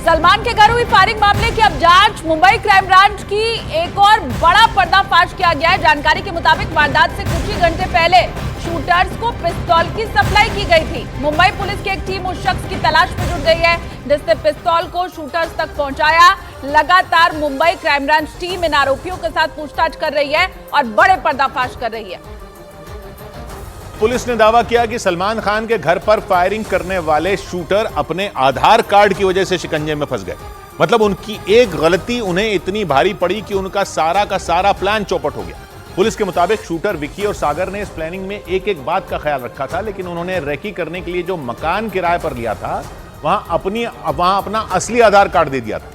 सलमान के घर हुई फायरिंग मामले की अब जांच। मुंबई क्राइम ब्रांच की एक और बड़ा पर्दाफाश किया गया है। जानकारी के मुताबिक वारदात से कुछ ही घंटे पहले शूटर्स को पिस्तौल की सप्लाई की गई थी। मुंबई पुलिस की एक टीम उस शख्स की तलाश में जुट गई है जिसने पिस्तौल को शूटर्स तक पहुंचाया। लगातार मुंबई क्राइम ब्रांच टीम इन आरोपियों के साथ पूछताछ कर रही है और बड़े पर्दाफाश कर रही है। पुलिस ने दावा किया कि सलमान खान के घर पर फायरिंग करने वाले शूटर अपने आधार कार्ड की वजह से शिकंजे में फंस गए। मतलब उनकी एक गलती उन्हें इतनी भारी पड़ी कि उनका सारा का सारा प्लान चौपट हो गया। पुलिस के मुताबिक शूटर विकी और सागर ने इस प्लानिंग में एक एक बात का ख्याल रखा था, लेकिन उन्होंने रेकी करने के लिए जो मकान किराए पर लिया था वहां अपना असली आधार कार्ड दे दिया था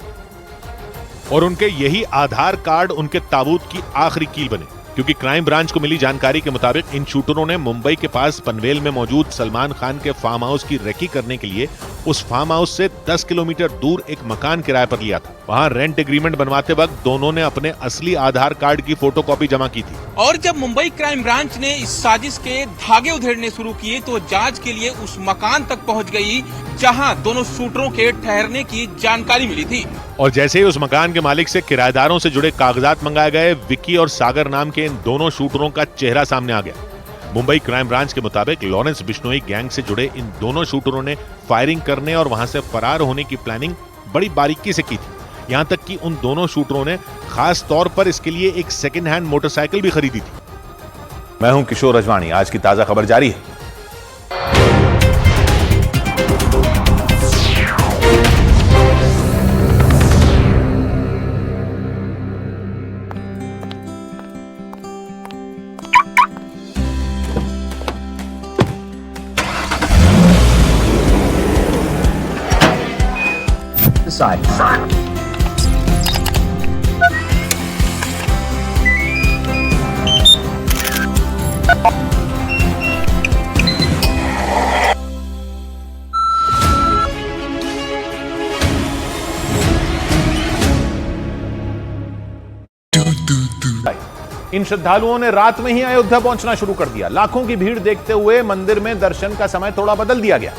और उनके यही आधार कार्ड उनके ताबूत की आखिरी कील बने। क्योंकि क्राइम ब्रांच को मिली जानकारी के मुताबिक इन शूटरों ने मुंबई के पास पनवेल में मौजूद सलमान खान के फार्म हाउस की रेकी करने के लिए उस फार्म हाउस से 10 किलोमीटर दूर एक मकान किराए पर लिया था। वहां रेंट एग्रीमेंट बनवाते वक्त दोनों ने अपने असली आधार कार्ड की फोटोकॉपी जमा की थी। और जब मुंबई क्राइम ब्रांच ने इस साजिश के धागे उधेड़ने शुरू किए तो जांच के लिए उस मकान तक पहुंच गई जहां दोनों शूटरों के ठहरने की जानकारी मिली थी। और जैसे ही उस मकान के मालिक से किराएदारों से जुड़े कागजात मंगाए गए, विक्की और सागर नाम के इन दोनों शूटरों का चेहरा सामने आ गया। मुंबई क्राइम ब्रांच के मुताबिक लॉरेंस बिश्नोई गैंग से जुड़े इन दोनों शूटरों ने फायरिंग करने और वहां से फरार होने की प्लानिंग बड़ी बारीकी से की थी। यहां तक कि उन दोनों शूटरों ने खास तौर पर इसके लिए एक सेकेंड हैंड मोटरसाइकिल भी खरीदी थी। मैं हूं किशोर रजवानी। आज की ताजा खबर जारी है। Side. इन श्रद्धालुओं ने रात में ही अयोध्या पहुंचना शुरू कर दिया। लाखों की भीड़ देखते हुए मंदिर में दर्शन का समय थोड़ा बदल दिया गया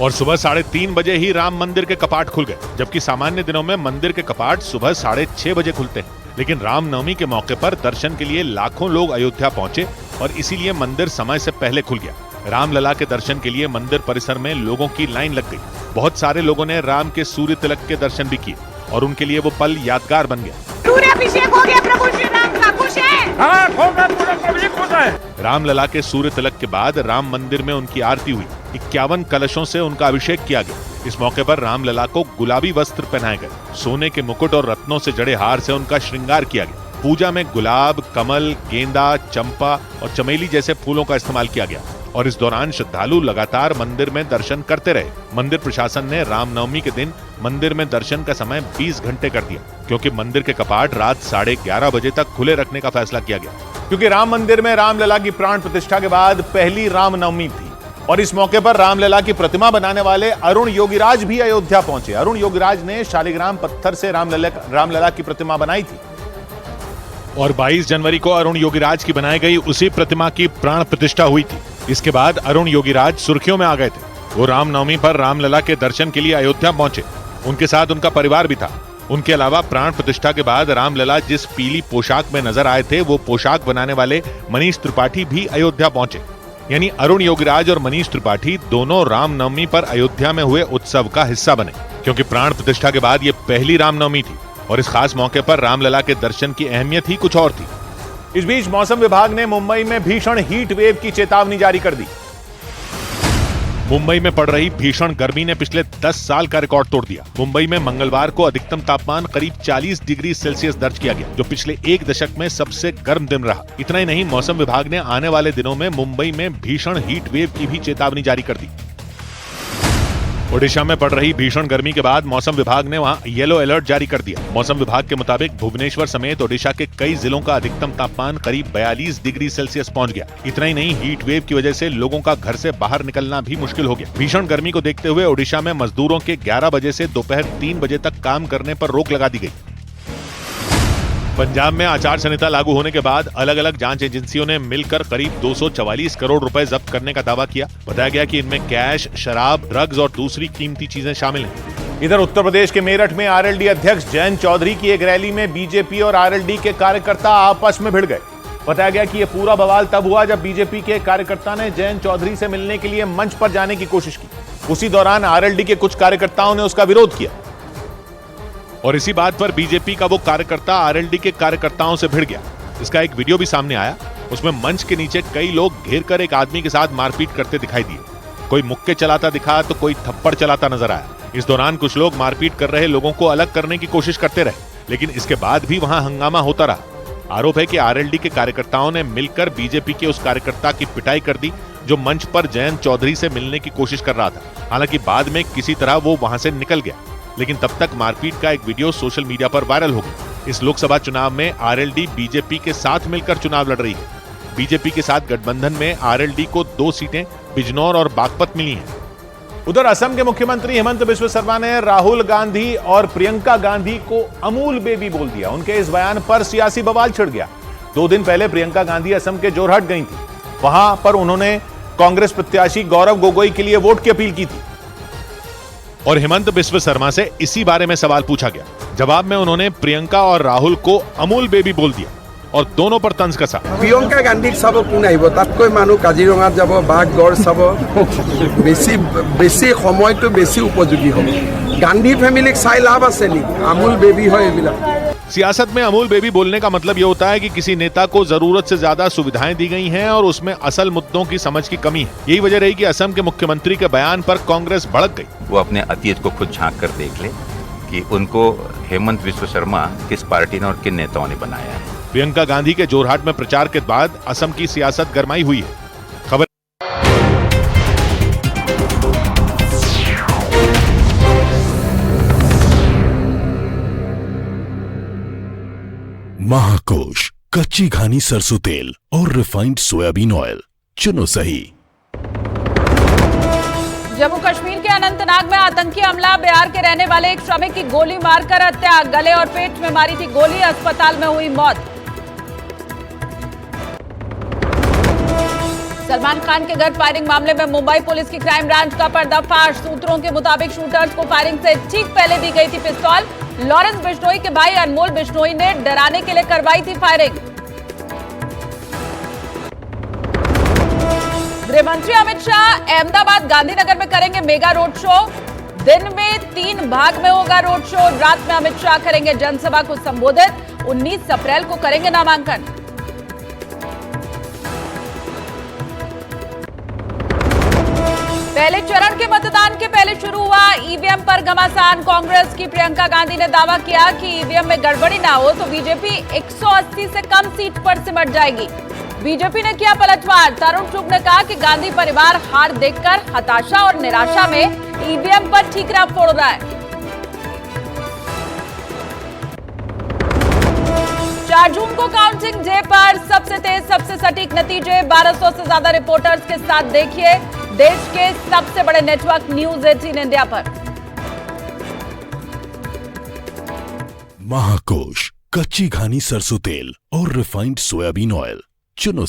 और सुबह 3:30 बजे ही राम मंदिर के कपाट खुल गए, जबकि सामान्य दिनों में मंदिर के कपाट सुबह 6:30 बजे खुलते हैं। लेकिन रामनवमी के मौके पर दर्शन के लिए लाखों लोग अयोध्या पहुंचे और इसीलिए मंदिर समय से पहले खुल गया। रामलला के दर्शन के लिए मंदिर परिसर में लोगों की लाइन लग गई। बहुत सारे लोगों ने राम के सूर्य तिलक के दर्शन भी किए और उनके लिए वो पल यादगार बन गया। सूर्याभिषेक हो गया, प्रभु श्री राम का, खुश है? हाँ, पूरा पब्लिक खुश है। रामलला के सूर्य तिलक के बाद राम मंदिर में उनकी आरती हुई। 51 कलशों से उनका अभिषेक किया गया। इस मौके पर रामलला को गुलाबी वस्त्र पहनाए गए। सोने के मुकुट और रत्नों से जड़े हार से उनका श्रृंगार किया गया। पूजा में गुलाब, कमल, गेंदा, चंपा और चमेली जैसे फूलों का इस्तेमाल किया गया और इस दौरान श्रद्धालु लगातार मंदिर में दर्शन करते रहे। मंदिर प्रशासन ने रामनवमी के दिन मंदिर में दर्शन का समय 20 घंटे कर दिया, क्योंकि मंदिर के कपाट रात 11:30 बजे तक खुले रखने का फैसला किया गया। क्योंकि राम मंदिर में रामलला की प्राण प्रतिष्ठा के बाद पहली रामनवमी थी और इस मौके पर रामलला की प्रतिमा बनाने वाले अरुण योगीराज भी अयोध्या पहुंचे। अरुण योगीराज ने शालिग्राम पत्थर से रामलला की प्रतिमा बनाई थी और 22 जनवरी को अरुण योगीराज की बनाई गई उसी प्रतिमा की प्राण प्रतिष्ठा हुई थी। इसके बाद अरुण योगीराज सुर्खियों में आ गए थे। वो रामनवमी पर रामलला के दर्शन के लिए अयोध्या पहुंचे। उनके साथ उनका परिवार भी था। उनके अलावा प्राण प्रतिष्ठा के बाद रामलला जिस पीली पोशाक में नजर आए थे, वो पोशाक बनाने वाले मनीष त्रिपाठी भी अयोध्या पहुंचे। यानी अरुण योगीराज और मनीष त्रिपाठी दोनों रामनवमी पर अयोध्या में हुए उत्सव का हिस्सा बने, क्योंकि प्राण प्रतिष्ठा के बाद ये पहली रामनवमी थी और इस खास मौके पर रामलला के दर्शन की अहमियत ही कुछ और थी। इस बीच मौसम विभाग ने मुंबई में भीषण हीट वेव की चेतावनी जारी कर दी। मुंबई में पड़ रही भीषण गर्मी ने पिछले 10 साल का रिकॉर्ड तोड़ दिया। मुंबई में मंगलवार को अधिकतम तापमान करीब 40 डिग्री सेल्सियस दर्ज किया गया, जो पिछले एक दशक में सबसे गर्म दिन रहा। इतना ही नहीं, मौसम विभाग ने आने वाले दिनों में मुंबई में भीषण हीट वेव की भी चेतावनी जारी कर दी। ओडिशा में पड़ रही भीषण गर्मी के बाद मौसम विभाग ने वहां येलो अलर्ट जारी कर दिया। मौसम विभाग के मुताबिक भुवनेश्वर समेत ओडिशा के कई जिलों का अधिकतम तापमान करीब 42 डिग्री सेल्सियस पहुंच गया। इतना ही नहीं, हीट वेव की वजह से लोगों का घर से बाहर निकलना भी मुश्किल हो गया। भीषण गर्मी को देखते हुए ओडिशा में मजदूरों के 11 बजे से दोपहर 3 बजे तक काम करने पर रोक लगा दी गई। पंजाब में आचार संहिता लागू होने के बाद अलग अलग जांच एजेंसियों ने मिलकर करीब 244 करोड़ रुपए जब्त करने का दावा किया। बताया गया कि इनमें कैश, शराब, ड्रग्स और दूसरी कीमती चीजें शामिल हैं। इधर उत्तर प्रदेश के मेरठ में आरएलडी अध्यक्ष जयंत चौधरी की एक रैली में बीजेपी और आरएलडी के कार्यकर्ता आपस में भिड़ गए। बताया गया कि यह पूरा बवाल तब हुआ जब बीजेपी के कार्यकर्ता ने जयंत चौधरी से मिलने के लिए मंच पर जाने की कोशिश की। उसी दौरान आरएलडी के कुछ कार्यकर्ताओं ने उसका विरोध किया और इसी बात पर बीजेपी का वो कार्यकर्ता आरएलडी के कार्यकर्ताओं से भिड़ गया। इसका एक वीडियो भी सामने आया। उसमें मंच के नीचे कई लोग घेर कर एक आदमी के साथ मारपीट करते दिखाई दिए। कोई मुक्के चलाता दिखा तो कोई थप्पड़ चलाता नजर आया। इस दौरान कुछ लोग मारपीट कर रहे लोगों को अलग करने की कोशिश करते रहे, लेकिन इसके बाद भी वहां हंगामा होता रहा। आरोप है कि आरएलडी के कार्यकर्ताओं ने मिलकर बीजेपी के उस कार्यकर्ता की पिटाई कर दी जो मंच पर जयंत चौधरी से मिलने की कोशिश कर रहा था। हालांकि बाद में किसी तरह वो वहां से निकल गया, लेकिन तब तक मारपीट का एक वीडियो सोशल मीडिया पर वायरल हो गया। इस लोकसभा चुनाव में आरएलडी बीजेपी के साथ मिलकर चुनाव लड़ रही है। बीजेपी के साथ गठबंधन में आरएलडी को 2 सीटें बिजनौर और बागपत मिली हैं। उधर असम के मुख्यमंत्री हेमंत बिस्व शर्मा ने राहुल गांधी और प्रियंका गांधी को अमूल बेबी बोल दिया। उनके इस बयान पर सियासी बवाल छिड़ गया। 2 दिन पहले प्रियंका गांधी असम के जोरहट गई थी। वहां पर उन्होंने कांग्रेस प्रत्याशी गौरव गोगोई के लिए वोट की अपील की थी और हेमंत बिस्व शर्मा से इसी बारे में सवाल पूछा गया। जवाब में उन्होंने प्रियंका और राहुल को अमूल बेबी बोल दिया और दोनों पर तंज कसा। प्रियंका गांधी सब कोन आइब तातকৈ मानु काजिरঙাত যাব बाघ गड़ सब बेसी समय तो बेसी उपयोगी हो। गांधी फैमिली चाई लाभ आछे नेকি? अमूल बेबी হয় এইবিলাক। सियासत में अमूल बेबी बोलने का मतलब यह होता है कि किसी नेता को जरूरत से ज्यादा सुविधाएं दी गई हैं और उसमें असल मुद्दों की समझ की कमी है। यही वजह रही कि असम के मुख्यमंत्री के बयान पर कांग्रेस भड़क गई। वो अपने अतीत को खुद झांक कर देख ले कि उनको हेमंत बिस्व शर्मा किस पार्टी ने और किन नेताओं ने बनाया है। प्रियंका गांधी के जोरहाट में प्रचार के बाद असम की सियासत गरमाई हुई है। खबर महाकोश कच्ची घानी सरसों तेल और रिफाइंड सोयाबीन ऑयल चुनो सही। जम्मू कश्मीर के अनंतनाग में आतंकी हमला। बिहार के रहने वाले एक श्रमिक की गोली मारकर हत्या। गले और पेट में मारी थी गोली, अस्पताल में हुई मौत। सलमान खान के घर फायरिंग मामले में मुंबई पुलिस की क्राइम ब्रांच का पर्दाफाश। सूत्रों के मुताबिक शूटर्स को फायरिंग से ठीक पहले दी गई थी पिस्तौल। लॉरेंस बिश्नोई के भाई अनमोल बिश्नोई ने डराने के लिए करवाई थी फायरिंग। गृह मंत्री अमित शाह अहमदाबाद गांधीनगर में करेंगे मेगा रोड शो। दिन में 3 भाग में होगा रोड शो। रात में अमित शाह करेंगे जनसभा को संबोधित। 19 अप्रैल को करेंगे नामांकन। पहले चरण के मतदान के पहले शुरू हुआ ईवीएम पर घमासान। कांग्रेस की प्रियंका गांधी ने दावा किया कि ईवीएम में गड़बड़ी ना हो तो बीजेपी 180 से कम सीट पर सिमट जाएगी। बीजेपी ने किया पलटवार। तरुण चुग ने कहा कि गांधी परिवार हार देखकर हताशा और निराशा में ईवीएम पर ठीकरा फोड़ रहा है। 4 जून को काउंटिंग डे पर सबसे तेज सबसे सटीक नतीजे। 1200 से ज्यादा रिपोर्टर्स के साथ देखिए देश के सबसे बड़े नेटवर्क न्यूज 18 इंडिया पर। महाकोश कच्ची घानी सरसों तेल और रिफाइंड सोयाबीन ऑयल चुनो